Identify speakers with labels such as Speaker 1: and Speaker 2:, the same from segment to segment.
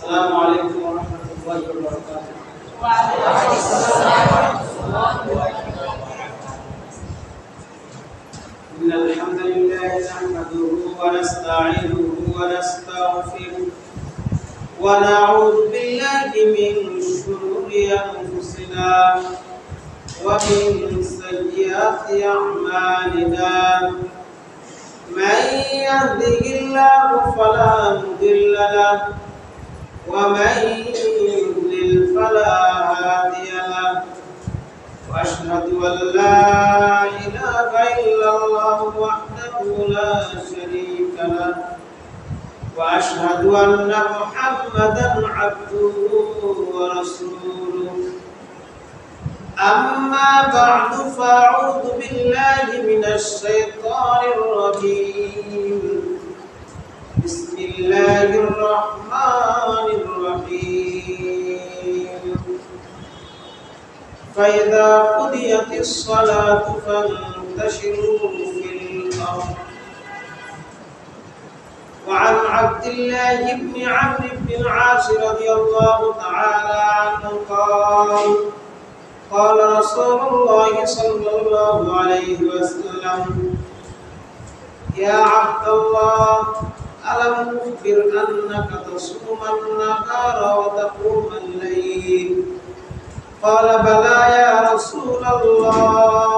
Speaker 1: السلام عليكم ورحمة الله وبركاته.
Speaker 2: وعليكم السلام ورحمة الله وبركاته.
Speaker 1: إن الحمد لله نحمده ونستعينه ونستغفره ونعوذ بالله من شرور أنفسنا ومن سيئات أعمالنا. من يهده الله فلا مضل له ومن يضلل فلا هادي له. وأشهد أن لا إله إلا الله وحده لا شريك له وأشهد أن محمدا عبده ورسوله. أما بعد فأعوذ بالله من الشيطان الرجيم. بسم الله الرحمن الرحيم. فإذا قضيت الصلاة فانتشروا في الأرض. وعن عبد الله بن عمرو بن العاص رضي الله تعالى عنه قال قال رسول الله صلى الله عليه وسلم: يا عبد الله ألم أخبر أنك تصوم النهار وتقوم الليل؟ قال: بلى يا رسول الله.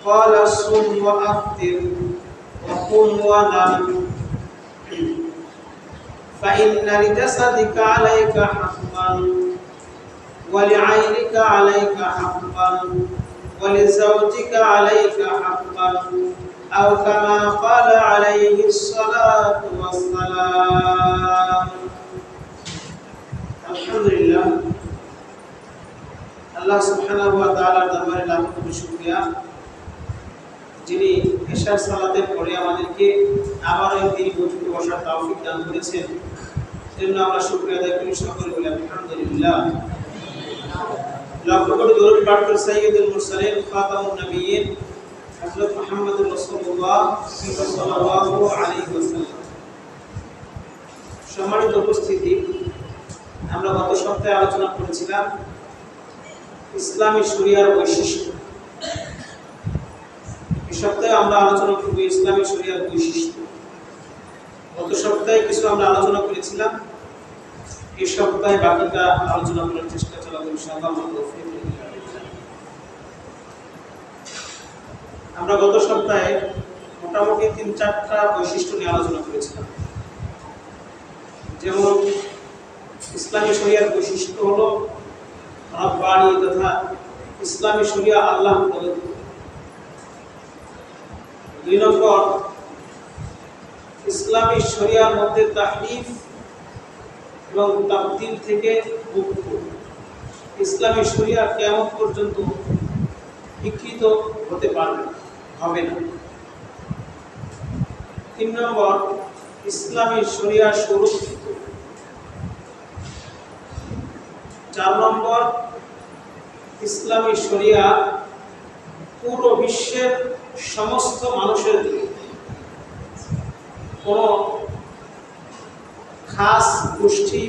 Speaker 1: قال: صم وأفطر وقم ونم، فإن لجسدك عليك حقا ولعينك عليك حقا ولزوجك عليك حقا، أو كما قال عليه الصلاة والسلام. الحمد لله, আল্লাহ সুবহানাহু ওয়া তাআলার দরবারে লাখো কোটি শুকরিয়া, যিনি ইশার সালাতের পরে আমাদেরকে আবার এই দিন বৈঠকে বসার তৌফিক দান করেছেন। সেজন্য আমরা শুকরিয়া আদায় করি, সকলে বলি আলহামদুলিল্লাহ। লাখো কোটি দরুদ পাঠ করে সাইয়্যিদুল মুরসালিন খাতামুন নবিয়্যিন হযরত মুহাম্মদুর রাসূলুল্লাহ সাল্লাল্লাহু আলাইহি ওয়াসাল্লাম। সম্মানিত উপস্থিতি, আমরা গত সপ্তাহে আলোচনা করেছিলাম ইসলামী শরিয়ার বৈশিষ্ট্য। এই সপ্তাহে আমরা আলোচনা করব ইসলামী শরিয়ার বৈশিষ্ট্য। গত সপ্তাহে কিছু আমরা আলোচনা করেছিলাম, এই সপ্তাহে বাকিটা আলোচনা করার চেষ্টা চালাবো ইনশাআল্লাহ। আমরা গত সপ্তাহে মোটামুটি 3-4টা বৈশিষ্ট্য নিয়ে আলোচনা করেছিলাম। যেমন ইসলামী শরিয়ার বৈশিষ্ট্য হলো রব্বানি তথা ইসলামী শরিয়া আল্লাহ প্রদত্ত। 2 নম্বর, ইসলামী শরিয়ার মধ্যে তাহরিফ এবং তাবদীল থেকে মুক্ত। ইসলামী শরিয়া কিয়ামত পর্যন্ত বিকৃত হতে হবে না। 3 নম্বর, ইসলামী শরিয়া সুরক্ষিত। 4 নম্বর, ইসলামী শরিয়া পুরো বিশ্বের সমস্ত মানুষের জন্য, কোন খাস গোষ্ঠী,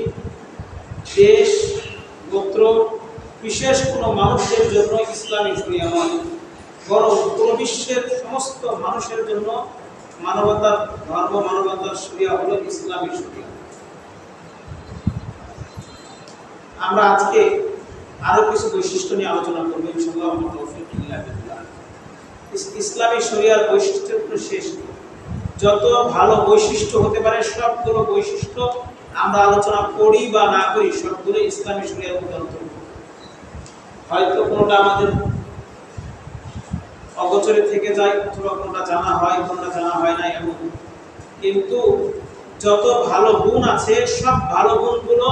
Speaker 1: দেশ, গোত্র, বিশেষ কোন মানুষের জন্য ইসলামী শরিয়া নয়, বরং পুরো বিশ্বের সমস্ত মানুষের জন্য মানবতার ধর্ম, মানবতার শরিয়া হলো ইসলামী শরিয়া। আমরা আজকে আরো কিছু বৈশিষ্ট্য নিয়ে আলোচনা করব ইনশাআল্লাহ। ইসলামী শরিয়ার বৈশিষ্ট্য শেষ নেই। যত ভালো বৈশিষ্ট্য হতে পারে সবগুলো বৈশিষ্ট্য আমরা আলোচনা করি বা না করি, সবগুলো ইসলামী শরিয়ার মধ্যে অন্তর্ভুক্ত। হয়তো কোনোটা আমাদের অগোচরে থেকে যায়, অথবা কোনোটা জানা হয়, কোনোটা জানা হয় না এমন। কিন্তু যত ভালো গুণ আছে, সব ভালো গুণগুলো,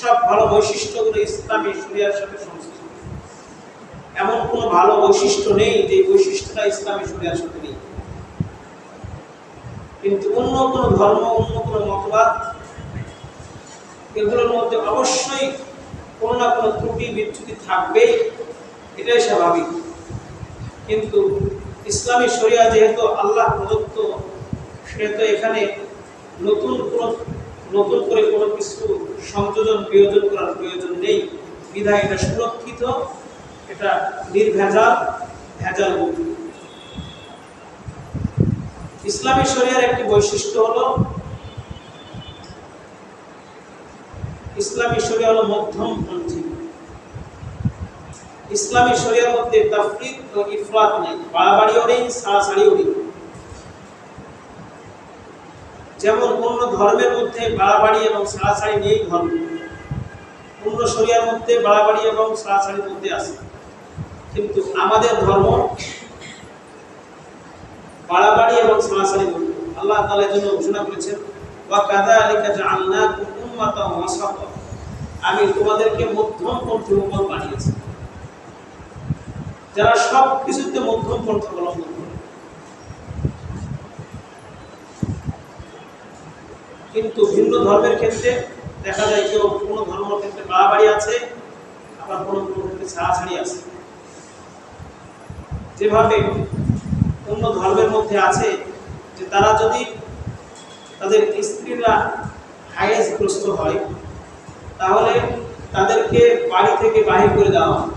Speaker 1: সব ভালো বৈশিষ্ট্যগুলো ইসলামী শরিয়ার সাথে সংশ্লিষ্ট। এমন কোনো ভালো বৈশিষ্ট্য নেই যে বৈশিষ্ট্যটা ইসলামী শরিয়ার সাথে নেই। কিন্তু অন্য কোনো ধর্ম, অন্য কোনো মতবাদ, এগুলোর মধ্যে অবশ্যই কোনো না কোনো ত্রুটি বিচ্যুতি থাকবেই, এটাই স্বাভাবিক। কিন্তু ইসলামী শরিয়া যেহেতু আল্লাহ প্রদত্ত, সেহেতু এখানে নতুন কোনো নতুন করে কোনো কিছু সংযোজন বিয়োজন করার প্রয়োজন নেই, বিধায় এটা সুরক্ষিত, এটা নির্ভেজাল, ভেজাল মুক্ত। ইসলামী শরিয়ার একটি বৈশিষ্ট্য হলো ইসলামী শরিয়া হলো মধ্যমপন্থী। ইসলামী শরিয়ার মধ্যে তাফরিদ ও ইফরাত নেই, বাড়াবাড়িও নেই, ছাড়াছাড়িও নেই। যেমন অন্য ধর্মের মধ্যে বাড়াবাড়ি এবং ছাড়াছাড়ি নেই, ধর্ম অন্য শরিয়ার মধ্যে বাড়াবাড়ি এবং ছাড়াছাড়ির মধ্যে আছে, কিন্তু আমাদের ধর্ম বাড়াবাড়ি এবং ছাড়াছাড়ি মুক্ত। আল্লাহ তাআলা এর জন্য ঘোষণা করেছেন, ওয়া কাযালিকা জাআলনাকুম উম্মাতান ওয়াসাতা, আমি তোমাদেরকে মধ্যমপন্থী উম্মত বানিয়েছি, যারা সব কিছুতে মধ্যমপন্থা অবলম্বন করে। কিন্তু ভিন্ন ধর্মের ক্ষেত্রে দেখা যায় কেউ কোনো ধর্মের ক্ষেত্রে বাড়াবাড়ি আছে, আবার কোনো ক্ষেত্রে ছাড়াছাড়ি আছে। যেভাবে অন্য ধর্মের মধ্যে আছে যে তারা যদি তাদের স্ত্রীরা হায়েজগ্রস্ত হয় তাহলে তাদেরকে বাড়ি থেকে বাহির করে দেওয়া হয়,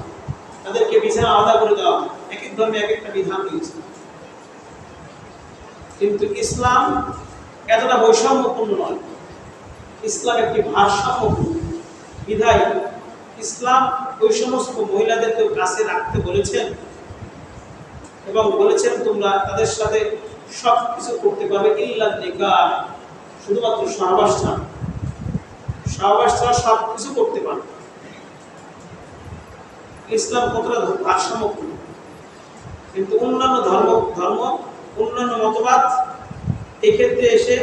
Speaker 1: তাদেরকে বিছানা আলাদা করে দেওয়া হয়। এক এক ধর্মে এক একটা বিধান দিয়েছে, কিন্তু ইসলাম এতটা বৈষম্যপূর্ণ নয়। ইসলাম একটি ভারসাম্যপূর্ণ বিধায় ইসলাম ওই সমস্ত মহিলাদেরকেও কাছে রাখতে বলেছেন এবং বলেছেন তোমরা তাদের সাথে সব কিছু করতে পারবে ইল্লা নিকাহ, শুধুমাত্র সহবাস ছাড়া। সহবাস ছাড়া সব কিছু করতে পারবে। ইসলাম কতটা ভারসাম্যপূর্ণ। কিন্তু অন্যান্য ধর্ম অন্যান্য মতবাদ এক্ষেত্রে এসে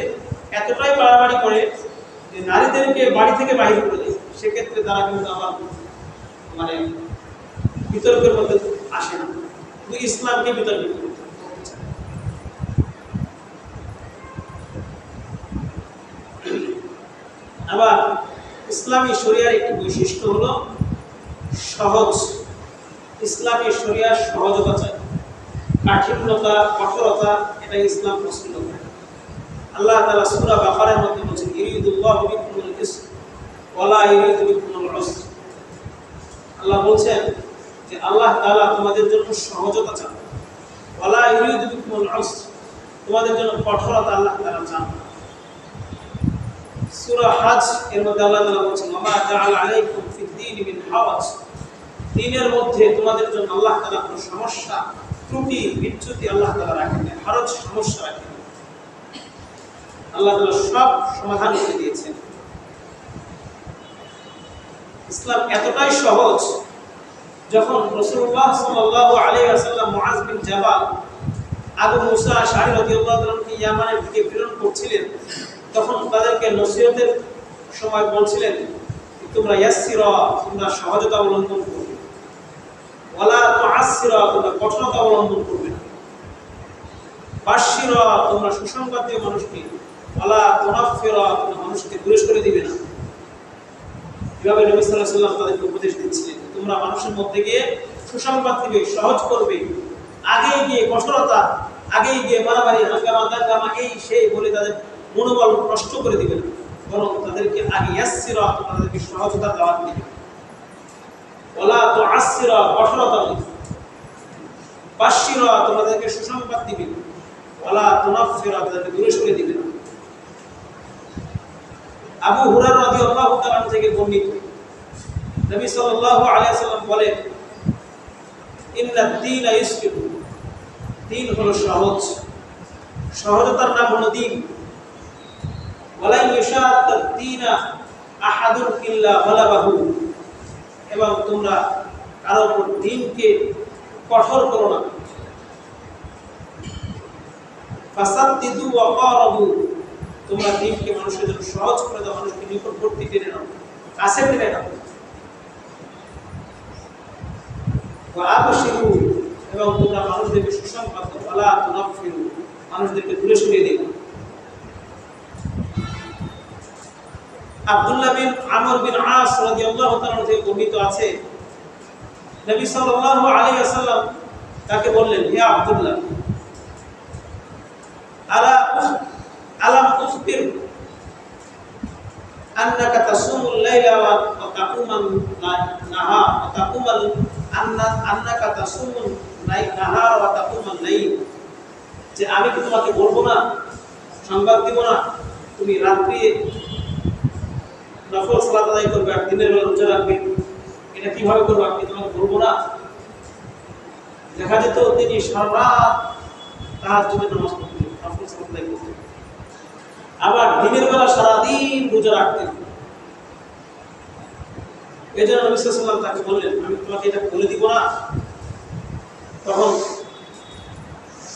Speaker 1: এতটাই বাড়াবাড়ি করে যে নারীদেরকে বাড়ি থেকে বাহির করে দেয়। সেক্ষেত্রে তারা কিন্তু আবার মানে বিতর্কের মধ্যে আসে না, কিন্তু ইসলামকে বিতর্কিত করতে চায়। আবার ইসলামী শরিয়ার একটি বৈশিষ্ট্য হলো সহজ। ইসলামী শরিয়ার সহজতা চায়, কাঠিন্যতা, কঠোরতা এটা ইসলাম পছন্দ করে। আল্লাহ তাআলা সূরা বাকারার মধ্যে বলেছেন, ইরিদুল্লাহু বিকুমুল ইসর ওয়া লা ইরিদু বিকুমুল উসর। আল্লাহ বলছেন যে আল্লাহ তাআলা তোমাদের জন্য সহজতা চান, ওয়া লা ইরিদু বিকুমুল উসর, তোমাদের জন্য কঠোরতা আল্লাহ তাআলা চান। সূরা হজ এর মধ্যে আল্লাহ তাআলা বলেছেন, ওয়া মা জাআলা আলাইকুম ফিদ-দীন মিন হারাজ, দ্বীনের মধ্যে তোমাদের জন্য আল্লাহ তাআলা কোনো সমস্যা, ত্রুটি, বিচ্যুতি আল্লাহ তাআলা রাখেন না, হারাজ সমস্যা রাখেন। আল্লাহ তাআলা সব সমাধান করে দিয়েছেন। ইসলাম এতটাই সহজ, যখন রাসূলুল্লাহ সাল্লাল্লাহু আলাইহি ওয়াসাল্লাম মুআজ বিন জাবাল আবু মুসা আশআরী রাদিয়াল্লাহু তাআলাকে ইয়ামানের দিকে প্রেরণ করছিলেন, তখন তাদেরকে নসিহতের সময় বলছিলেন, তোমরা ইয়াসসিরা, তোমরা সহজতা অবলম্বন করবে, ওয়ালা তুআসসিরা, তোমরা কঠোরতা অবলম্বন করবে না, বাশশিরা, তোমরা সুসংবাদ দিও মানুষকে, ওয়ালা তুনাফিরা, তোমরা মানুষকে দূরে সরে দিবে না। এভাবে নবী সাল্লাল্লাহু আলাইহি ওয়াসাল্লাম তাদেরকে উপদেশ দিচ্ছিলেন, তোমরা মানুষের মধ্যে গিয়ে সুসংবাদ দিবে, সহজ করবে, আগেই গিয়ে কঠোরতা, আগেই গিয়ে মারামারি, হাঙ্গামা দাঙ্গামা এই সেই বলে তাদের মনোবল নষ্ট করে দিবে না, বরং তাদেরকে আগে ইয়াসসিরা, তাদেরকে সহজতা দাওয়াত দিবে, ওয়ালা তুআসসিরা, কঠোরতা দিবে, বাশশিরা, তোমাদেরকে সুসংবাদ দিবে, ওয়ালা তুনাফিরা, তাদেরকে দূরে সরে দিবে না। আবু হুরায়রা রাদিয়াল্লাহু তাআলা থেকে বর্ণিত, নবী সাল্লাল্লাহু আলাইহি ওয়াসাল্লাম বলেন, ইন্নাদ-দীনা ইউসর, দ্বীন হলো সহজ, সহজতার নাম হলো দ্বীন। ওয়ালা ইউশাদ্দাদ-দীনা আহাদুন ইল্লা গালাবাহু, এবং তোমরা কারো উপর দ্বীনকে কঠোর করো না। ফাসাদ্দিদু ওয়া কারাবু, তোমরা দ্বীনকে মানুষের জন্য সহজ করে দাও, মানুষকে নিকটবর্তী টেনে নাও, কাছে টেনে নাও। ওয়া আবশিরু, এবং তোমরা মানুষদেরকে সুসংবাদ দাও, ওয়ালা তুনাফিরু, মানুষদেরকে দূরে সরিয়ে দিও। আব্দুল্লাহ বিন আমর বিন আস রাদিয়াল্লাহু তাআলা থেকে বর্ণিত আছে, নবী সাল্লাল্লাহু আলাইহি ওয়াসাল্লাম তাকে বললেন, হে আব্দুল্লাহ, আলাম উখবির আন্নাকা তাসুমুল লাইলা ওয়া তাকুমুন নাহার ওয়া তাকুমুল আন্নাকা তাসুমুল নাহার ওয়া তাকুমুল লাইল, যে আমি কি তোমাকে বলবো না, সংবাদ দিব না, তুমি রাত্রি নফল সালাত আদায় করবে আর দিনের বেলা রোজা রাখবে? এটা কিভাবে করবে আমি তোমাকে বলবো না? দেখা যেত তিনি সারা রাত তাহাজ্জুদের নামাজ পড়তেন, নফল সালাত আদায় করতেন, আবার দিনের বেলা সারাদিন রোজা রাখতেন। এই জন্য নবী সাল্লাল্লাহু আলাইহি ওয়াসাল্লাম তাকে বললেন, আমি তোমাকে এটা বলে দিব না? তখন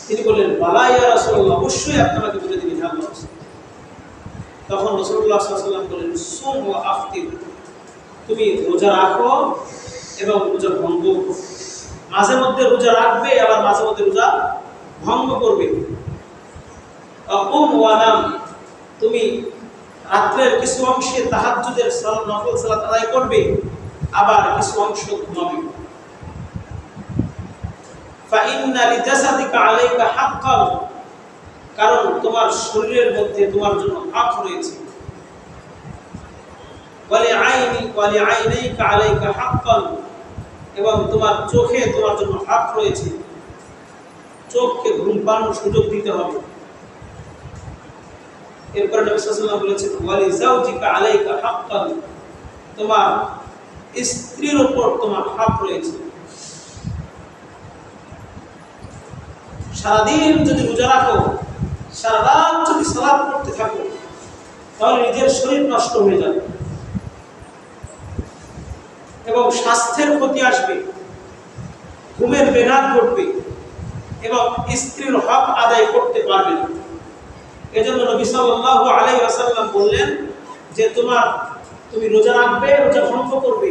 Speaker 1: তিনি বললেন, বালা ইয়া রাসূলুল্লাহ, অবশ্যই আপনাকে বলে দিবেন হে আল্লাহর রাসূল। তখন রাসূলুল্লাহ সাল্লাল্লাহু আলাইহি ওয়াসাল্লাম বললেন, সুম ওয়া আফতির, তুমি রোজা রাখো এবং রোজা ভঙ্গ করো। মাঝে মধ্যে রোজা রাখবে, আবার মাঝে মধ্যে রোজা ভঙ্গ করবে। আকুম ওয়া নাম, তুমি রাত্রের কিছু অংশে তাহাজ্জুদের নফল সালাত আদায় করবে, আবার কিছু অংশ ঘুমাবে। ফাইন্না লিজাসাদিকা আলাইকা হাক্কান, কারণ তোমার শরীরের মধ্যে তোমার জন্য হক রয়েছে। ওয়ালি আইনাইকা আলাইকা হাক্কান, এবং তোমার চোখে তোমার জন্য হক রয়েছে, চোখকে ঘুম পাড়ানোর সুযোগ দিতে হবে। এরপরে নবী সাল্লাল্লাহু আলাইহি ওয়াসাল্লাম বলেছেন, ওয়ালি যাওজিকা আলাইকা হাক্কান, তোমার স্ত্রীর উপর তোমার হক রয়েছে। সারাদিন যদি রোজা রাখো, সারা রাত যদি সালাত পড়তে থাকো, তাহলে নিজের শরীর নষ্ট হয়ে যাবে এবং স্বাস্থ্যের ক্ষতি আসবে, ঘুমের ব্যাঘাত ঘটবে এবং স্ত্রীর হক আদায় করতে পারবে না। এজন্য নবী সাল্লাল্লাহু আলাইহি ওয়াসাল্লাম বললেন যে তুমি রোজা রাখবে, রোজা ভঙ্গ করবে,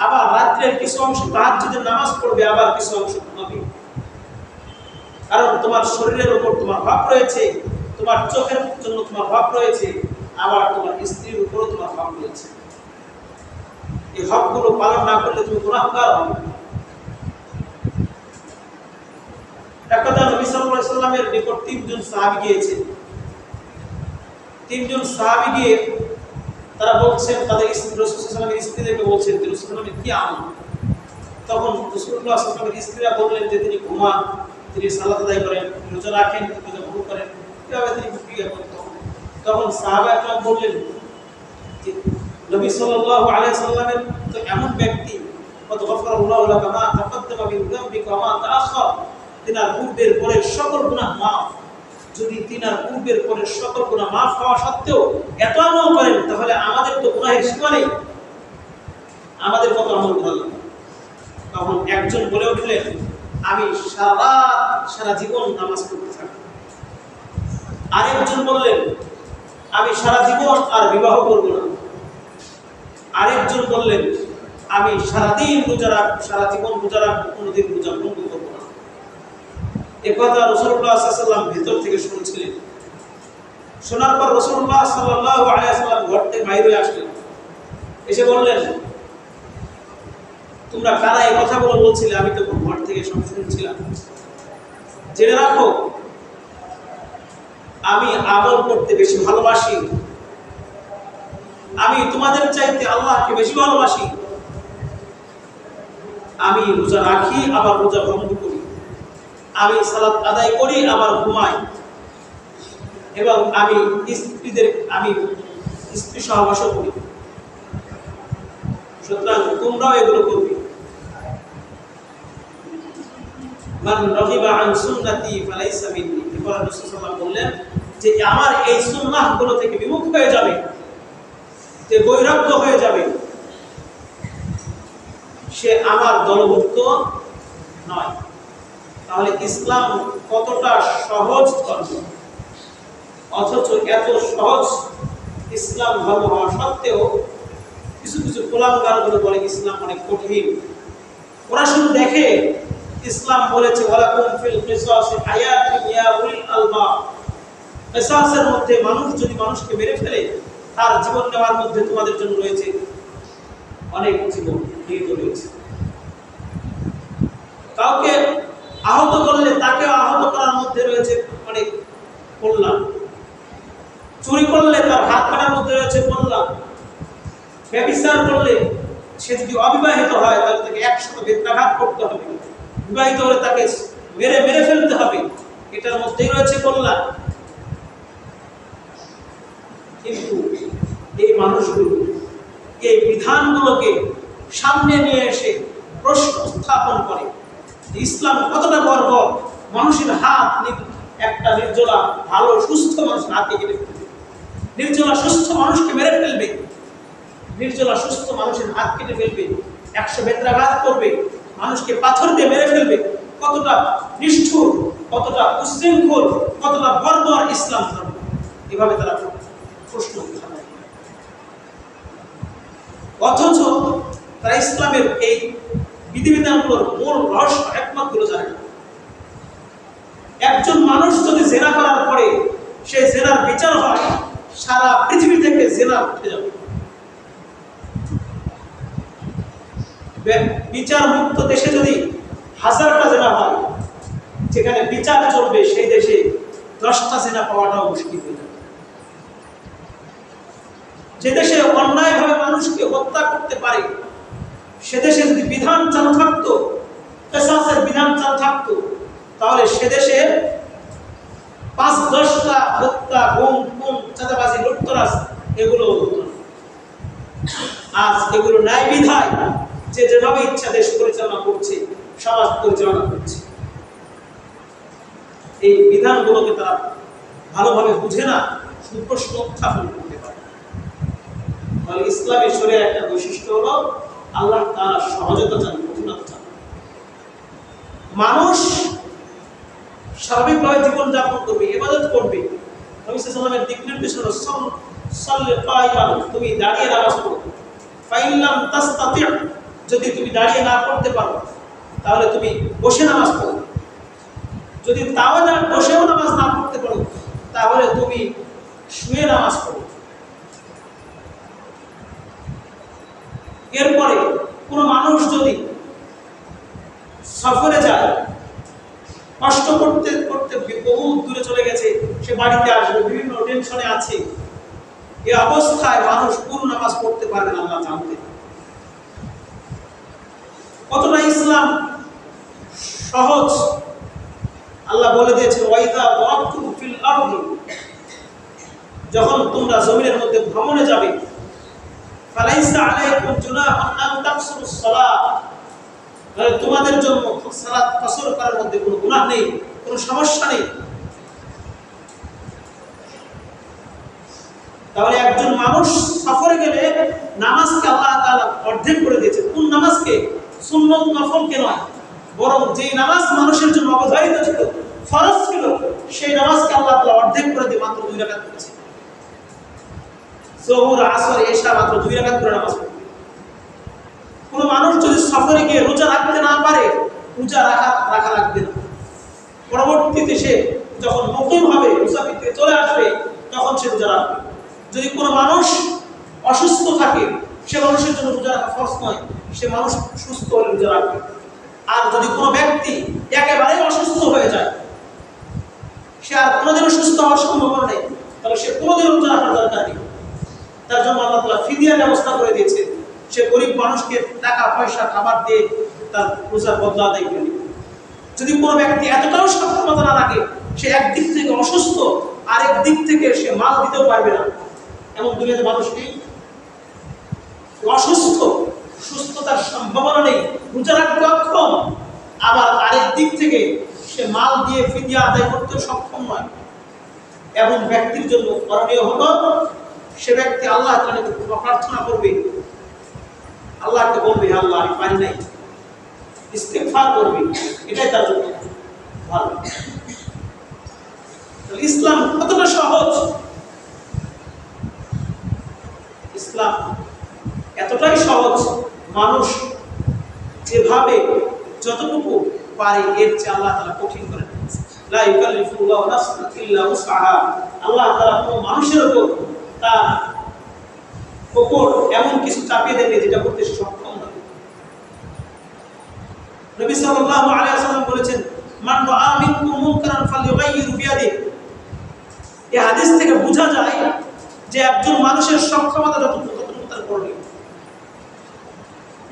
Speaker 1: আবার রাত্রের কিছু অংশ তাহাজ্জুদের নামাজ পড়বে, আবার কিছু অংশ ঘুমাবে। কারণ তোমার শরীরের উপর তোমার হক রয়েছে, তোমার চোখের জন্য তোমার হক রয়েছে, আবার তোমার স্ত্রীর উপরও তোমার হক রয়েছে। এই হকগুলো পালন না করলে তুমি গুনাহগার হবে। একদা নবী সাল্লাল্লাহু আলাইহি ওয়াসাল্লামের নিকট তিনজন সাহাবী গিয়েছেন। তিনজন সাহাবী গিয়ে তারা বলছেন, তাদের রাসূল সাল্লাল্লাহু আলাইহি ওয়াসাল্লামের স্ত্রীদেরকে বলছেন যে রাসূল সাল্লাল্লাহু আলাইহি ওয়াসাল্লামের কি আমল। তখন রাসূলুল্লাহ সাল্লাল্লাহু আলাইহি ওয়াসাল্লামের স্ত্রীরা বললেন যে তিনি ঘুমান, তিনি সালাত আদায় করেন, রোজা রাখেন, রোজা ভঙ্গ করেন, কিভাবে তিনি ক্রিয়া করতেন। তখন সাহাবা کرام বললেন যে নবী সাল্লাল্লাহু আলাইহি ওয়াসাল্লামের তো এমন ব্যক্তি, কত গফরাল্লাহু লাকা মা তাকাদ্দামা মিন যামবিকা ওয়া মা তাআখার, তিনার পূর্বের পরের সকল গুনাহ মাফ। যদি তিনার পূর্বের পরের সকল গুনাহ মাফ হওয়া সত্ত্বেও এত আমল করেন, তাহলে আমাদের তো গুনাহের সীমা নেই, আমাদের কত আমল করা লাগবে। তখন একজন বলে উঠলেন, আমি সারা জীবন নামাজ পড়তে থাকব। আরেকজন বললেন, আমি সারা জীবন আর বিবাহ করব না। আরেকজন বললেন, আমি সারাদিন রোজা রাখব, সারা জীবন রোজা রাখব, কোনোদিন রোজা ভঙ্গ করব না। একথা রাসূলুল্লাহ সাল্লাল্লাহু আলাইহি ওয়াসাল্লাম ভিতর থেকে শুনছিলেন। শোনার পর রাসূলুল্লাহ সাল্লাল্লাহু আলাইহি ওয়াসাল্লাম ঘর থেকে বাইরে আসলেন, এসে বললেন, তোমরা কারা এই কথাগুলো বলছিলে? আমি তো ঘর থেকে সব শুনছিলাম। জেনে রাখো, আমি আমল করতে বেশি ভালোবাসি, আমি তোমাদের চাইতে আল্লাহকে বেশি ভালোবাসি। আমি রোজা রাখি, আবার রোজা ভঙ্গ করি, আমি সালাত আদায় করি, আবার ঘুমাই, এবং আমি স্ত্রী সহবাসও করি। সুতরাং তোমরাও এগুলো করবে। মান রাগিবা আন সুন্নতি ফালাইসা মিন্নি, এরপর রাসূল সাল্লাল্লাহু আলাইহি ওয়াসাল্লাম বললেন যে আমার এই সুন্নাহগুলো থেকে বিমুখ হয়ে যাবে, যে বৈরাগ্য হয়ে যাবে, সে আমার দলভুক্ত নয়। তাহলে ইসলাম কতটা সহজ ধর্ম, অথচ এত সহজ ইসলাম ধর্ম হওয়া সত্ত্বেও কিছু কিছু কুলাঙ্গারগুলো বলে ইসলাম অনেক কঠিন। ওরা শুধু দেখে ইসলাম বলেছে ওয়ালাকুম ফিল কিসাসি হায়াতুন ইয়া উলিল আলবাব, কিসাসের মধ্যে মানুষ যদি মানুষকে মেরে ফেলে, তার জীবন নেওয়ার মধ্যে তোমাদের জন্য রয়েছে অনেক জীবন নিহিত রয়েছে। কাউকে আহত করলে তাকে আহত করার মধ্যে রয়েছে অনেক কল্যাণ, চুরি করলে তার হাত কাটার মধ্যে রয়েছে কল্যাণ, ব্যভিচার করলে সে যদি অবিবাহিত হয় তাহলে তাকে 100 বেত্রাঘাত করতে হবে, বিবাহিত হলে তাকে মেরে মেরে ফেলতে হবে, এটার মধ্যেই রয়েছে কল্যাণ। কিন্তু এই মানুষগুলো এই বিধানগুলোকে সামনে নিয়ে এসে প্রশ্ন উত্থাপন করে ইসলাম কতটা বর্বর, মানুষের হাত একটা নির্জলা ভালো সুস্থ মানুষের হাতে কেটে ফেলবে, নির্জলা সুস্থ মানুষকে মেরে ফেলবে, নির্জলা সুস্থ মানুষের হাত কেটে ফেলবে, 100 বেত্রাঘাত করবে, মানুষকে পাথর দিয়ে মেরে ফেলবে। কতটা নিষ্ঠুর, কতটা উচ্ছৃঙ্খল, কতটা বর্বর ইসলাম ধর্ম। এভাবে তারা প্রশ্ন উত্থাপন করে। অথচ তারা ইসলামের এই বিধিবিধানগুলোর মূল রহস্য একমাত্র জানে না। একজন মানুষ যদি জেনা করার পরে সেই জেনার বিচার হয়, সারা পৃথিবী থেকে জেনা উঠে যাবে। বিচার মুক্ত দেশে যদি 1000টা জেনা হয়, যেখানে বিচার চলবে সেই দেশে 10টা জেনা পাওয়াটাও মুশকিল হয়ে যাবে। যে দেশে অন্যায়ভাবে মানুষকে হত্যা করতে পারে সে দেশে যদি বিধান চালু থাকতো, কিসাসের বিধান চালু থাকতো, তাহলে সে দেশে 5-10টা হত্যা, গুম, খুন, চাঁদাবাজি, লুটতরাজ এগুলো হতো না। আজ এগুলো ন্যায় বিধায় যে যেভাবে ইচ্ছা দেশ পরিচালনা করছে, সমাজ পরিচালনা করছে। এই বিধানগুলোকে তারা ভালোভাবে বুঝে না, শুধু প্রশ্ন উত্থাপন করতে পারে। তাহলে ইসলামের শরীয়তের একটা বৈশিষ্ট্য হলো আল্লাহ তাআলা সহজতা চান, কঠিনতা চান। মানুষ স্বাভাবিকভাবে জীবনযাপন করবে, ইবাদত করবে। নবী সাল্লাল্লাহু আলাইহি ওয়াসাল্লামের দিক নির্দেশ হলো সাল্লি কায়িমান, তুমি দাঁড়িয়ে নামাজ পড়ো। ফাইন লাম তাস্তাতি', যদি তুমি দাঁড়িয়ে না পড়তে পারো তাহলে তুমি বসে নামাজ পড়ো। যদি তাও না বসেও নামাজ না পড়তে পারো তাহলে তুমি শুয়ে নামাজ পড়ো। এরপরে কোনো মানুষ যদি সফরে যায়, কষ্ট করতে করতে বহু দূরে চলে গেছে, সে বাড়িতে আসবে, বিভিন্ন টেনশনে আছে, এই অবস্থায় মানুষ পুরো নামাজ পড়তে পারবে না। আল্লাহ জানতেন কতটা ইসলাম সহজ। আল্লাহ বলে দিয়েছেন ওয়াইদা ওয়াকুম ফিল আরদি, যখন তোমরা জমিনের মধ্যে ভ্রমণে যাবে, ফালাইসা আলাইকুম জুনাহুন আন তাকসুরুস সালাত, তাহলে তোমাদের জন্য সালাত কসর করার মধ্যে কোনো গুনাহ নেই, কোনো সমস্যা নেই। তাহলে একজন মানুষ সফরে গেলে নামাজকে আল্লাহ তাআলা অর্ধেক করে দিয়েছে। কোন নামাজকে? সুন্নত নফলকে নয়, বরং যে নামাজ মানুষের জন্য অবধারিত ছিল, ফরজ ছিল, সেই নামাজকে আল্লাহ তাআলা অর্ধেক করে দিয়ে মাত্র 2 রাকাত করেছে। যোহর, আসর, এশা মাত্র 2 রাকাত করে নামাজ পড়বে। কোনো মানুষ যদি সফরে গিয়ে রোজা রাখতে না পারে, রোজা রাখা লাগবে না। পরবর্তীতে সে যখন মুকিম হবে, মুসাফির থেকে চলে আসবে, তখন সে রোজা রাখবে। যদি কোনো মানুষ অসুস্থ থাকে, সে মানুষের জন্য রোজা রাখা ফরজ নয়, সে মানুষ সুস্থ হলে রোজা রাখবে। আর যদি কোনো ব্যক্তি একেবারে অসুস্থ হয়ে যায়, সে আর কোনোদিনও সুস্থ হওয়ার সম্ভাবনা নেই, তাহলে সে কোনোদিনও রোজা রাখার দরকার নেই। তার জন্য আল্লাহ তাআলা ফিদিয়ার ব্যবস্থা করে দিয়েছে। সে গরিব মানুষকে টাকা পয়সা খাবার দিয়ে তার রোজার বদলা আদায় করে নেবে। যদি কোনো ব্যক্তি এতটাও সক্ষমতা না রাখে, সে একদিক থেকে অসুস্থ, আরেক দিক থেকে সে মাল দিতেও পারবে না, এমন দুনিয়াতে মানুষ নেই। অসুস্থ, সুস্থতার সম্ভাবনা নেই, রোজা রাখতে অক্ষম, আবার আরেক দিক থেকে সে মাল দিয়ে ফিদিয়া আদায় করতে সক্ষম নয়। এমন ব্যক্তির জন্য করণীয় হলো সে ব্যক্তি আল্লাহ তাআলার কাছে প্রার্থনা করবে, আল্লাহকে বলবে আল্লাহ আমি পারি নাই, ইস্তিগফার করবে, এটাই তার জন্য ভালো। ইসলাম কতটা সহজ, ইসলাম এতটাই সহজ, মানুষ যেভাবে যতটুকু পারে এর চেয়ে আল্লাহ তাআলা কঠিন করে দিয়েছে। লা ইউকাল্লিফুল্লাহু নাফসান ইল্লা উসআহা, আল্লাহ তাআলা কোনো মানুষের উপর তার উপর এমন কিছু চাপিয়ে দেননি যেটা করতে সে সক্ষম নয়। নবী সাল্লাল্লাহু আলাইহি ওয়াসাল্লাম বলেছেন মান রাআ মিনকুম মুনকারান ফালইউগাইয়িরু বিয়াদিহি। এই হাদিস থেকে বোঝা যায় যে একজন মানুষের সক্ষমতা যতটুকু তার করণীয়।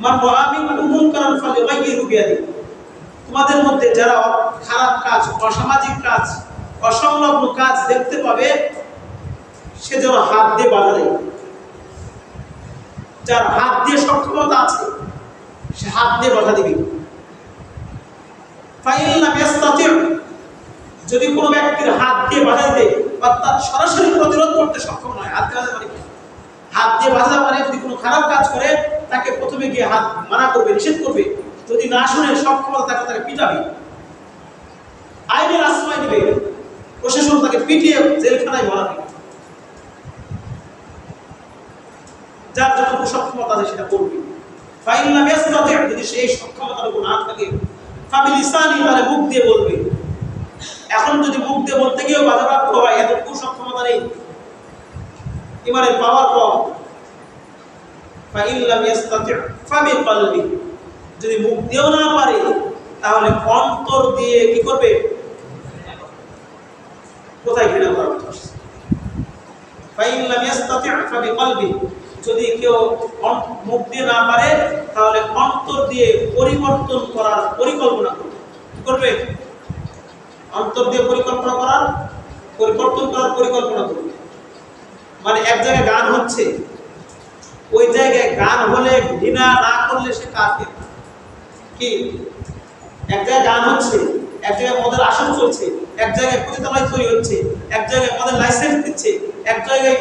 Speaker 1: মান রাআ মিনকুম মুনকারান ফালিগাইয়িরু বিয়াদিহি, তোমাদের মধ্যে যারা খারাপ কাজ, অসামাজিক কাজ, অসংলগ্ন কাজ দেখতে পাবে সে যেন হাত দিয়ে বাধা দেয়। যার হাত দিয়ে সক্ষমতা আছে সে হাত দিয়ে বাধা দিবে। ফাইন লাম ইস্তাতি', যদি কোনো ব্যক্তির হাত দিয়ে বাধা দিতে অর্থাৎ সরাসরি প্রতিরোধ করতে সক্ষম নয়, হাত দিয়ে মানে হাত দিয়ে বাধা মানে যদি কোনো খারাপ কাজ করে তাকে প্রথমে গিয়ে হাত মানা করবে, নিষেধ করবে, যদি না শুনে সক্ষমতা থাকে তাকে পিটাবে, আইনের আশ্রয় নেবে, প্রশাসন তাকে পিটিয়ে জেলখানায় ভরাবে। যার যতটুকু সক্ষমতা আছে সেটা করবে। ফাইন লাম ইস্তাতি', যদি সেই সক্ষমতাটুকু না থাকে ফাবিলিসানি, তাহলে মুখ দিয়ে বলবে। এখন যদি মুখ দিয়ে বলতে গিয়েও বাধাপ্রাপ্ত হয়, এতটুকু সক্ষমতা নেই, ইমানের পাওয়ার কম, ফাইন লাম ইস্তাতি' ফাবিকলবি, যদি মুখ দিয়েও না পারে তাহলে অন্তর দিয়ে কি করবে? কোথায় ঘৃণা করা হচ্ছে? ফাইন লাম ইস্তাতি' ফাবিকলবি, যদি কেউ মুখ দিয়ে না পারে তাহলে অন্তর দিয়ে পরিবর্তন করার পরিকল্পনা করবে। কি করবে? অন্তর দিয়ে পরিবর্তন করার পরিকল্পনা করবে। মানে এক জায়গায় গান হচ্ছে, ওই জায়গায় গান হলে ঘৃণা না করলে সে কাফের। কি? এক জায়গায় গান হচ্ছে, এক জায়গায় মদের আসন চলছে, এক জায়গায় পতিতালয় তৈরি হচ্ছে, এক জায়গায় মদের লাইসেন্স দিচ্ছে, এক জায়গায়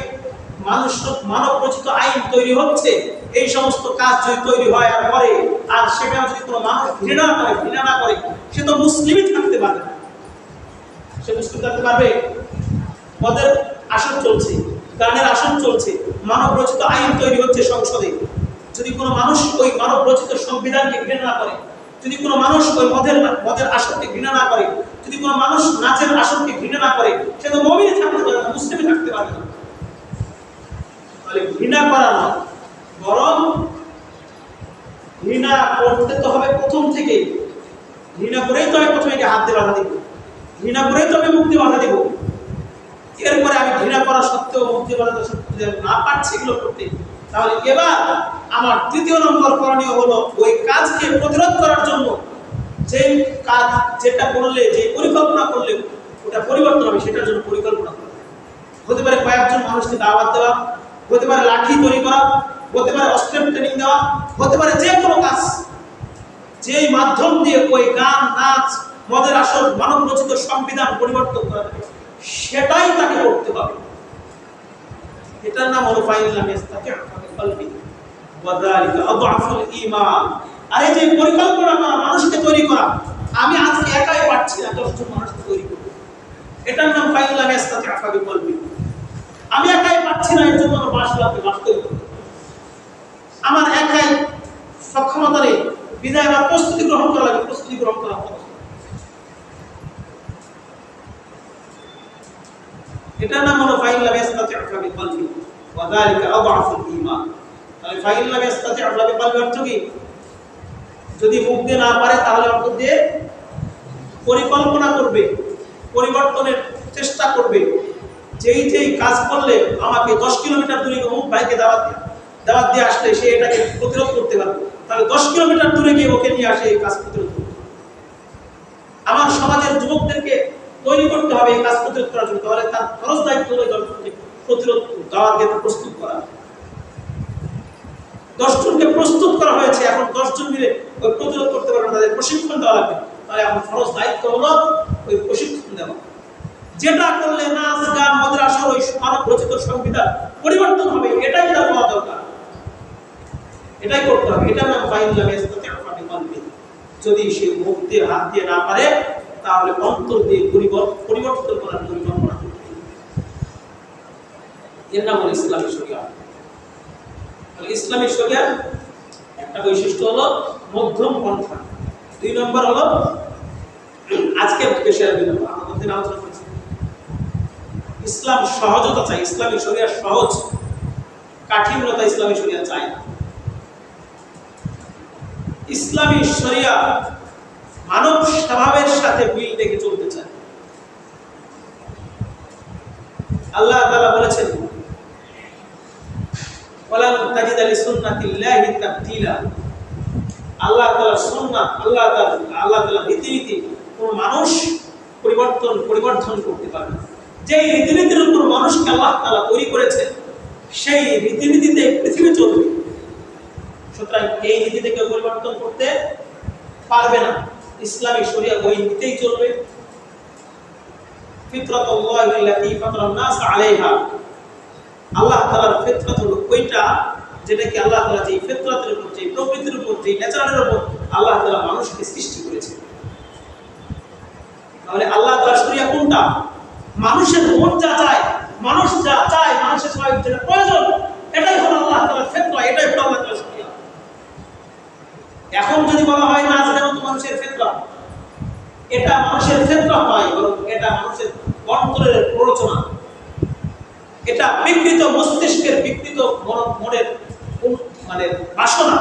Speaker 1: মানব রচিত আইন তৈরি হচ্ছে, এই সমস্ত কাজ যদি তৈরি হয় আর করে, আর সেখানে যদি কোনো মানুষ ঘৃণা না করে, সে তো মুসলিমই থাকতে পারবে না। সে মুসলিম থাকতে পারবে? মদের আসন চলছে, গানের আসন চলছে, মানব রচিত আইন তৈরি হচ্ছে সংসদে, যদি কোনো মানুষ ওই মানব রচিত সংবিধানকে ঘৃণা না করে, যদি কোনো মানুষ ওই মদের আসনকে ঘৃণা না করে, যদি কোনো মানুষ নাচের আসনকে ঘৃণা না করে, সে তো মুমিনই থাকতে পারবে না, মুসলিমই থাকতে পারবে না। তাহলে ঘৃণা করা না, বরং ঘৃণা করতে তো হবে প্রথম থেকে। ঘৃণা করেই তো আমি প্রথমে হাত দিয়ে বাধা দিব, ঘৃণা করেই তো আমি মুখ দিয়ে বাধা দিব। এরপরে আমি ঘৃণা করা সত্ত্বেও মুখ দিয়ে বাধা না পারছি এগুলো করতে, তাহলে এবার আমার তৃতীয় নম্বর করণীয় হলো ওই কাজকে প্রতিরোধ করার জন্য যে কাজ যেটা করলে, যে পরিকল্পনা করলে ওটা পরিবর্তন হবে, সেটার জন্য পরিকল্পনা করা। হতে পারে কয়েকজন মানুষকে দাওয়াত দেওয়া, হতে পারে লাঠি তৈরি করা, হতে পারে অস্ত্রের ট্রেনিং দেওয়া, হতে পারে যে কোনো কাজ, যেই মাধ্যম দিয়ে ওই গান, নাচ, মদের আসল, মানব রচিত সংবিধান পরিবর্তন করা যাবে, সেটাই তাকে করতে হবে। এটার নাম হলো ফাইন লাম ইস্তাতি' ফাবিকলবি ওয়া যালিকা আযআফুল ঈমান। আর এই যে পরিকল্পনা করা, মানুষকে তৈরি করা, আমি আজকে একাই পারছি না, 10 জন মানুষকে তৈরি করব, এটার নাম ফাইন লাম ইস্তাতি' ফাবিকলবি। আমি একাই পারছি না, এর জন্য আমার 5 লাখ তৈরি করব। আমার একাই সক্ষমতা নেই, বিধায় আমার প্রস্তুতি গ্রহণ করা লাগে, প্রস্তুতি গ্রহণ করা হবে। এটার নাম হলো ফাইন লাম ইস্তাতি' ফাবিকলবি ওয়া যালিকা আযআফুল ঈমান। তাহলে ফাইন লাম ইস্তাতি' ফাবিকলবি অর্থ কি? যদি মুখ দিয়ে না পারে তাহলে অন্তর দিয়ে পরিকল্পনা করবে, পরিবর্তনের চেষ্টা করবে। যেই কাজ করলে আমাকে 10 কিলোমিটার দূরে অমুক ভাইকে দাওয়াত দিয়ে আসলে সে এটাকে প্রতিরোধ করতে পারবে, তাহলে 10 কিলোমিটার দূরে গিয়ে ওকে নিয়ে আসে এই কাজ প্রতিরোধ করতে। আমার সমাজের যুবকদেরকে তৈরি করতে হবে এই কাজ প্রতিরোধ করার জন্য, তাহলে তার ফরজ দায়িত্ব হলো প্রতিরোধ দাওয়াত দিয়ে প্রস্তুত করা। 10 জনকে প্রস্তুত করা হয়েছে, এখন 10 জন মিলে ওই প্রতিরোধ করতে পারবে না, তাদের প্রশিক্ষণ দেওয়া লাগবে। তাহলে এখন ফরজ দায়িত্ব হলো ওই প্রশিক্ষণ দেওয়া। যেটা করলে নাচ, গান, মদের আসর, ওই মানব রচিত সংবিধান পরিবর্তন হবে, এটাই তার হওয়া দরকার, এটাই করতে হবে। এটার নাম ফাইন লাম ইস্তাতি' ফাবিকলবি। যদি সে মুখ দিয়ে, হাত দিয়ে না পারে তাহলে অন্তর দিয়ে পরিবর্তন করার পরিকল্পনা করতে হবে। এর নাম হলো ইসলামী শরিয়া। ইসলামী শরিয়ার একটা বৈশিষ্ট্য হলো মধ্যম পন্থা। 2 নম্বর হলো আজকের বিষয়ের 2 নম্বর আমরা দিন আলোচনা করেছি, ইসলাম সহজতা চাই। ইসলামী শরিয়া সহজ, কাঠিন্যতা ইসলামী শরিয়া চায় না। ইসলামী শরিয়া মানব স্বভাবের সাথে মিল রেখে চলতে চায়। আল্লাহ তাআলা বলেছেন, ওয়ালান তাজিদা লিসুন্নাতিল্লাহি তাবদীলা, আল্লাহ তাআলার সুন্নাত, আল্লাহ তাআলার রীতিনীতি কোনো মানুষ পরিবর্তন করতে পারে না। যেই রীতিনীতির উপর মানুষকে আল্লাহ তাআলা তৈরি করেছে সেই রীতিনীতিতে পৃথিবী চলবে। সুতরাং এই নীতি থেকে পরিবর্তন করতে পারবে না। ইসলামী শরিয়া ওই নীতিতেই চলবে। ফিতরাতুল্লাহি আল্লাতী ফাতারান নাস আলাইহা, আল্লাহ তাআলার ফিতরাত হলো ওইটা যেটাকে আল্লাহ তাআলা যেই ফিতরাতের উপর, যেই প্রকৃতির উপর, যেই নেচারের উপর আল্লাহ তাআলা মানুষকে সৃষ্টি করেছে। তাহলে আল্লাহ তাআলার শরিয়া কোনটা? মানুষের মন যা চায়, মানুষ যা চায়, মানুষের সবাই যেটা প্রয়োজন, এটাই হলো আল্লাহ তাআলার ফিতরা, এটাই হলো আল্লাহ তাআলার শরিয়া। এখন যদি বলা হয় নাচ গান তো মানুষের ফিতরা, এটা মানুষের ফিতরা হয়, বরং এটা মানুষের অন্তরের প্ররোচনা, এটা বিকৃত মস্তিষ্কের, বিকৃত মনের মানে বাসনা।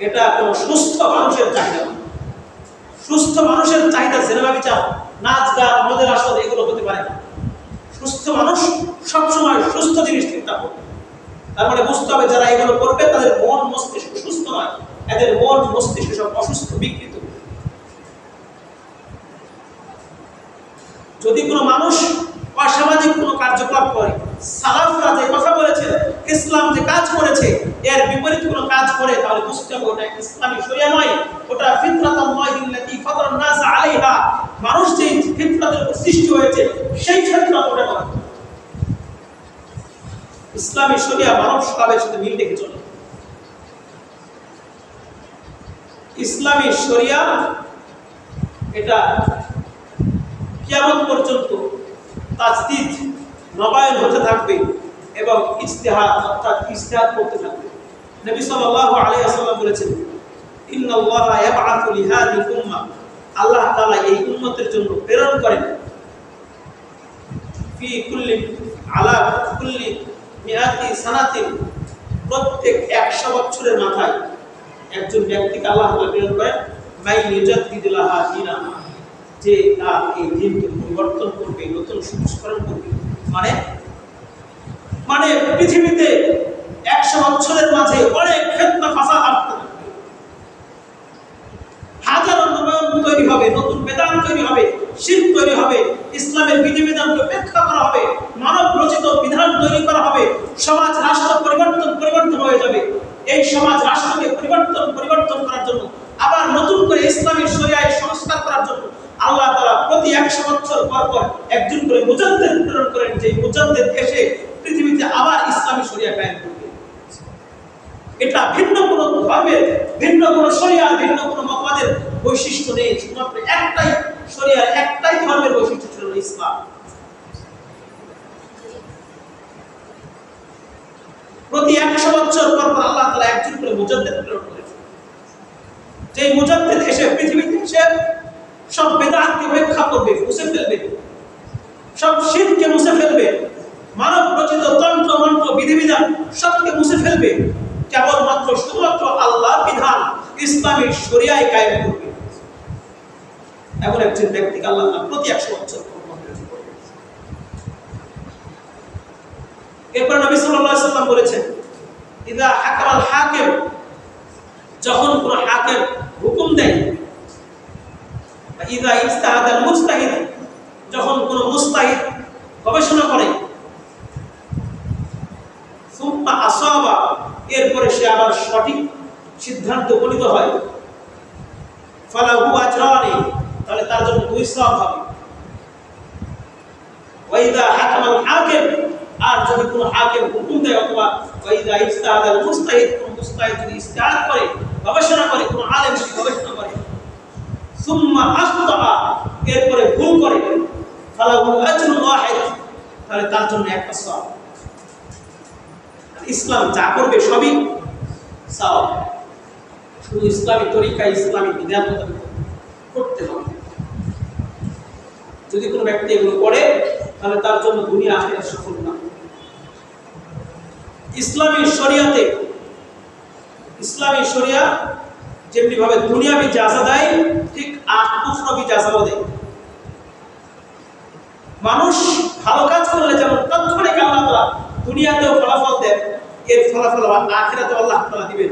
Speaker 1: এটা কোন সুস্থ মানুষের চাহিদা না। সুস্থ মানুষের চাহিদা সিনেমা বিচার, নাচ গান, মদের আসর এগুলো হতে পারে না। সুস্থ মানুষ সবসময় সুস্থ জিনিস চিন্তা করবে। তার মানে বুঝতে হবে যারা এগুলো করবে তাদের মন মস্তিষ্ক সুস্থ নয়, এদের মন মস্তিষ্ক সব অসুস্থ, বিকৃত। যদি কোনো মানুষ অসামাজিক কোনো কার্যকলাপ করে, সালাফরা যে কথা বলেছে, ইসলাম যে কাজ করেছে, এর বিপরীত কোনো কাজ করে, তাহলে বুঝতে হবে ওটা ইসলামী শরিয়া নয়, ওটা ফিতরাতুল্লাহি আল্লাতী ফাতারান নাস আলাইহা, মানুষ যে ফিতরাতের উপর সৃষ্টি হয়েছে সেই ফিতরাত ওটা নয়। ইসলামী শরিয়া মানব স্বভাবের সাথে মিল রেখে চলে। ইসলামী শরিয়া এটা কিয়ামত পর্যন্ত তাজদীদ, নবায়ন হতে থাকবে এবং ইজতিহাদ, অর্থাৎ ইজতিহাদ করতে থাকবে। নবী সাল্লাল্লাহু আলাইহি ওয়াসাল্লাম বলেছেন, ইন্নাল্লাহা ইয়াবআথু লিহাদিল উম্মাহ, আল্লাহ তাআলা এই উম্মতের জন্য প্রেরণ করেন, ফি কুল্লি আলা কুল্লি মিআতি সানাতিন, প্রত্যেক 100 বছরের মাথায় একজন ব্যক্তিকে আল্লাহ তাআলা প্রেরণ করেন, মাই ইউজাদ্দিদু লাহা দীনাহা, যে তার এই দিনকে পরিবর্তন করবে, নতুন সংস্করণ করবে। মানে পৃথিবীতে 100 বছরের মাঝে অনেক ফিতনা ফাসাদ আসতে থাকবে, হাজারো নবায়ন তৈরি হবে, নতুন বেদাত তৈরি হবে, শিরক তৈরি হবে, ইসলামের বিধিবিধানকে উপেক্ষা করা হবে, মানব রচিত বিধান তৈরি করা হবে, সমাজ রাষ্ট্র পরিবর্তন হয়ে যাবে। এই সমাজ রাষ্ট্রকে পরিবর্তন করার জন্য, আবার নতুন করে ইসলামী শরিয়ায় সংস্কার করার জন্য আল্লাহ তাআলা প্রতি 100 বছর পর একজন করে মুজাদ্দিদ প্রেরণ করেন, যে মুজাদ্দিদ এসে পৃথিবীতে আবার ইসলামী শরিয়া কায়েম করবে। এটা ভিন্ন কোনো ধর্মের, ভিন্ন কোনো শরিয়া, ভিন্ন কোনো মতবাদের বৈশিষ্ট্য নেই, শুধুমাত্র একটাই শরিয়া, একটাই ধর্মের বৈশিষ্ট্য ছিল ইসলাম। প্রতি 100 বছর পর আল্লাহ তাআলা একজন করে মুজাদ্দিদ প্রেরণ করেন, যে মুজাদ্দিদ এসে পৃথিবীতে এসে সব বেদাতকে উপেক্ষা করবে, মুছে ফেলবে, সব শিরককে মুছে ফেলবে, মানব রচিত তন্ত্র মন্ত্র বিধিবিধান সবকে মুছে ফেলবে, কেবলমাত্র শুধুমাত্র আল্লাহর বিধান ইসলামী শরিয়ায় কায়েম করবে। এমন একজন ব্যক্তিকে আল্লাহ তাআলা প্রতি 100 বছর পর করবেন। এরপর নবী সাল্লাল্লাহু আলাইহি ওয়াসাল্লাম বলেছেন, ইযা হাকামাল হাকিম, যখন কোন হাকিম হুকুম দেয়, ইযা ইজতাহাদাল মুজতাহিদ, যখন কোন মুজতাহিদ গবেষণা করে, সুম্মা আসাবা, এরপরে সে আবার সঠিক সিদ্ধান্ত উপনীত হয়, ফালাহু আজরানি, তাহলে তার জন্য 2 সওয়াব হবে। ওয়া ইযা হাকামাল হাকিম, আর যদি কোন হাকিম হুকুম দেয়, অথবা ওয়া ইযা ইজতাহাদাল মুজতাহিদ, কোন মুজতাহিদ যদি ইজতিহাদ করে, গবেষণা করে, কোন আলেম যদি গবেষণা করে, সুম্মা আখতা, এরপরে ভুল করে, ফালাহু আজরুন ওয়াহিদ, তাহলে তার জন্য একটা সওয়াব। ইসলাম যা করবে সবই সওয়াব, শুধু ইসলামী তরিকা, ইসলামী বিধান মোতাবেক করতে হবে। যদি কোনো ব্যক্তি এগুলো করে, তাহলে তার জন্য দুনিয়া আখিরাত সফল না। ইসলামী শরিয়াতে, ইসলামী শরিয়া যেমনি ভাবে দুনিয়াবি জাযা দেয়, ঠিক আখিরাতি জাযাও দেয়। মানুষ ভালো কাজ করলে যেমন তৎক্ষণিক আল্লাহ তাআলা দুনিয়াতেও ফলাফল দেন, এর ফলাফল আখিরাতে আল্লাহ তাআলা দিবেন।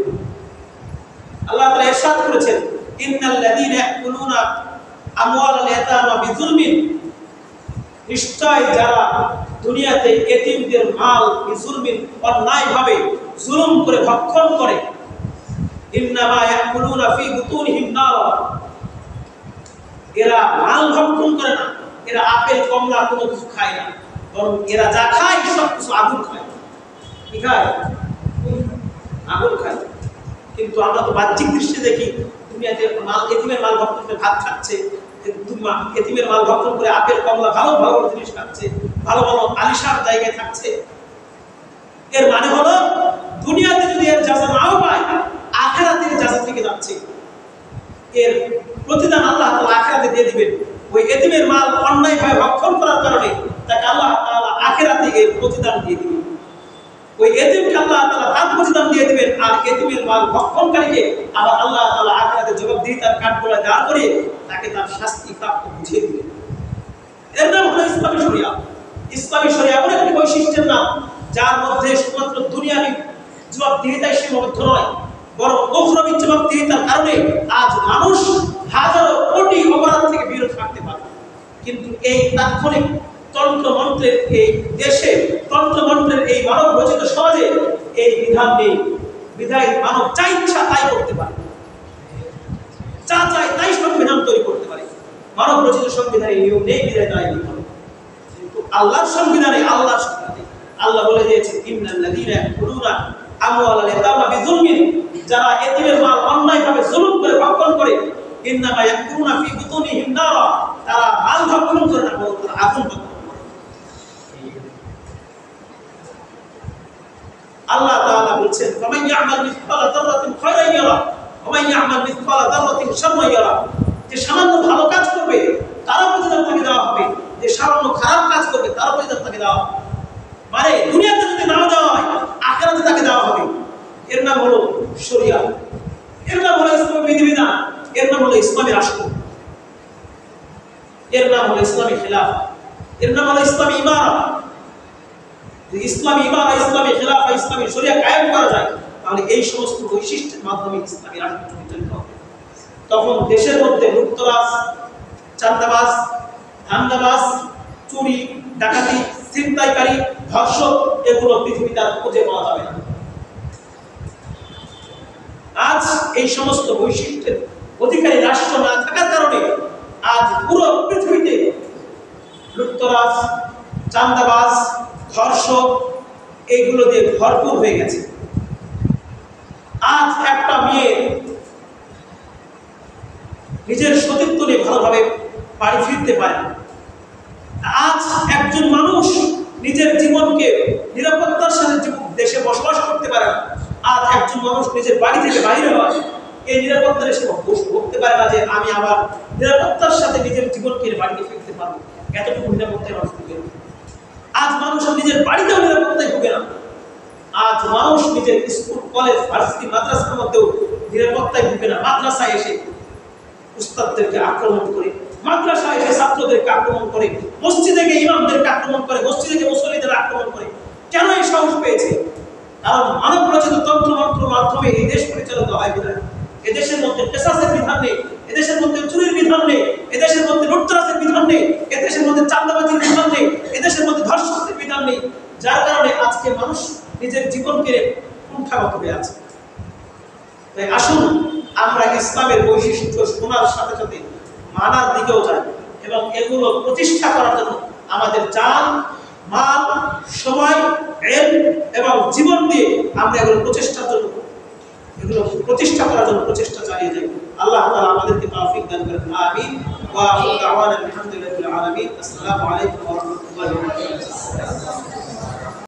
Speaker 1: আল্লাহ তাআলা ইরশাদ করেছেন, ইন্নাল্লাযীনা ইয়াকুলুনা আমওয়ালাল ইয়াতামা বিযুলমিন, নিশ্চয় যারা দুনিয়াতে এতিমদের মাল বিযুলমিন অন্যায়ভাবে জুলুম করে ভক্ষণ করে, ইন্নামা ইয়াকুলুনা ফি বুতুনিহিম নার, এরা মাল ভক্ষণ করে না, এরা আপেল কমলা কোনো কিছু খায় না, বরং এরা যা খায় সব কিছু আগুন খায়। কি খায়? আগুন খায়। কিন্তু আমরা তো বাহ্যিক দৃষ্টি দেখি দুনিয়াতে মাল, এতিমের মাল ভক্ষণ করে ভাত খাচ্ছে, এতিমের মাল ভক্ষণ করে আপেল কমলা ভালো ভালো জিনিস খাচ্ছে, ভালো ভালো আলিশান জায়গায় থাকছে। এর মানে হলো দুনিয়াতে যদি এর জাযা নাও পায়, আখিরাতে এর জাযা থেকে যাচ্ছে। এর প্রতিদান আল্লাহ তাআলা আখিরাতে দিয়ে দিবেন। ওই এতিমের মাল অন্যায়ভাবে ভক্ষণ করার কারণে তাকে আল্লাহ তাআলা আখিরাতে এর প্রতিদান দিয়ে দিবেন। ওই এতিমকে আল্লাহ তাআলা তার প্রতিদান দিয়ে দিবেন, আর এতিমের মাল ভক্ষণকারীকে আবার আল্লাহ তাআলা আখিরাতে জবাবদিহিতার কাঠগড়ায় দাঁড় করে তাকে তার শাস্তি প্রাপ্ত বুঝিয়ে দিবেন। এর নাম হলো ইসলামী শরিয়া। ইসলামী শরিয়া এমন একটি বৈশিষ্ট্যের নাম যার মধ্যে শুধুমাত্র দুনিয়াবী জবাবদিহিতাই সীমাবদ্ধ নয়, বরং উখরাবী জবাবদিহিতার কারণে আজ মানুষ হাজারো কোটি অপরাধ থেকে বিরত থাকতে পারে। কিন্তু এই তাৎক্ষণিক তন্ত্রমন্ত্রের এই দেশে, তন্ত্রমন্ত্রের এই মানব রচিত সমাজে এই বিধান নেই। বিধায় মানব যা ইচ্ছা তাই করতে পারে, যা চায় তাই সংবিধান তৈরি করতে পারে। মানব রচিত সংবিধানে নিয়ম নেই, বিধায় তাই হবে। কিন্তু আল্লাহর সংবিধানে, আল্লাহর সংবিধানে আল্লাহ বলে দিয়েছেন, ইন্নাল্লাযীনা ইয়াকুলুনা আমওয়ালাল ইয়াতামা বিযুলমিন, যারা এতিমের মাল অন্যায়ভাবে জুলুম করে ভক্ষণ করে, ইন্নামা ইয়াকুলুনা ফি বুতুনিহিম নার, তারা মাল ভক্ষণ করে না, বরং তারা আগুন ভক্ষণ করে। আল্লাহ তাআলা বলছেন, ফামান ইয়ামাল মিসকালা যাররাতিন খায়রান ইয়ারা ওয়া মান ইয়ামাল মিসকালা যাররাতিন শাররান ইয়ারা, যে সামান্য ভালো কাজ করবে তারও প্রতিদান তাকে দেওয়া হবে, যে সামান্য খারাপ কাজ করবে তারও প্রতিদান তাকে দেওয়া হবে। মানে দুনিয়াতে যদি নাও দেওয়া হয়, আখিরাতে তাকে দেওয়া হবে। এর নাম হলো শরিয়া, এর নাম হলো ইসলামী বিধিবিধান, এর নাম হলো ইসলামী রাষ্ট্র, এর নাম হলো ইসলামী খিলাফা, এর নাম হলো ইসলামী ইমারা। ইসলামী ইমারা, ইসলামী খিলাফা, ইসলামী শরিয়া কায়েম করা যায়, তাহলে এই সমস্ত বৈশিষ্ট্যের মাধ্যমে ইসলামী রাষ্ট্র পরিচালিত হবে। তখন দেশের মধ্যে লুটতরাজ, চাঁদাবাজ, ধান্দাবাজ, চুরি, ডাকাতি, ছিনতাইকারী, ধর্ষক, এগুলো পৃথিবীতে আর খুঁজে পাওয়া যাবে না। আজ এই সমস্ত বৈশিষ্ট্যের অধিকারী রাষ্ট্র না থাকার কারণে আজ পুরো পৃথিবীতে লুটতরাজ, চাঁদাবাজ, ধর্ষক, এইগুলো দিয়ে ভরপুর হয়ে গেছে। আজ একটা মেয়ে নিজের সতীত্ব নিয়ে ভালোভাবে বাড়ি ফিরতে পারে না। আজ একজন মানুষ নিজের জীবনকে নিরাপত্তার সাথে দেশে বসবাস করতে পারে না। আজ একজন মানুষ নিজের বাড়ি থেকে বাইরে হয়, এই নিরাপত্তার এসে বসতে পারে না যে আমি আবার নিরাপত্তার সাথে নিজের জীবনকে বাড়িতে ফিরতে পারবো, এতটুকু নিরাপত্তায় মানুষ ভুগে না। আজ মানুষ নিজের বাড়িতেও নিরাপত্তায় ভুগে না। আজ মানুষ নিজের স্কুল, কলেজ, ভার্সিটি, মাদ্রাসার মধ্যেও নিরাপত্তায় ভুগে না। মাদ্রাসায় এসে উস্তাদদেরকে আক্রমণ করে, মাদ্রাসায় এসে ছাত্রদেরকে আক্রমণ করে, মসজিদে গিয়ে ইমামদেরকে আক্রমণ করে, মসজিদে গিয়ে মুসল্লিদের আক্রমণ করে। কেন এই সাহস পেয়েছে? কারণ মানব রচিত তন্ত্রমন্ত্রের মাধ্যমে এই দেশ পরিচালিত হয় বিধায়। এদেশের মধ্যে পেশাসের বিধান নেই, এদেশের মধ্যে চুরির বিধান নেই, এদেশের মধ্যে লুটতরাজের বিধান নেই, এদেশের মধ্যে চাঁদাবাজির বিধান নেই, এদেশের মধ্যে ধর্ষণের বিধান নেই। যার কারণে আজকে মানুষ নিজের জীবনকে কুণ্ঠাগত হয়ে আছে। তাই আসুন আমরা ইসলামের বৈশিষ্ট্য শোনার সাথে সাথে মানার দিকেও যাই, এবং এগুলো প্রতিষ্ঠা করার জন্য আমাদের জান, মাল, সময়, ইলম এবং জীবন দিয়ে আমরা এগুলো প্রতিষ্ঠা করার জন্য প্রচেষ্টা চালিয়ে যাই। আল্লাহ তাআলা আমাদেরকে তৌফিক দান করেন। আমিন। ওয়া আখিরু দাওয়ানা আলহামদুলিল্লাহি রাব্বিল আলামিন। আসসালামু আলাইকুম ওয়া রাহমাতুল্লাহি ওয়া বারাকাতুহু।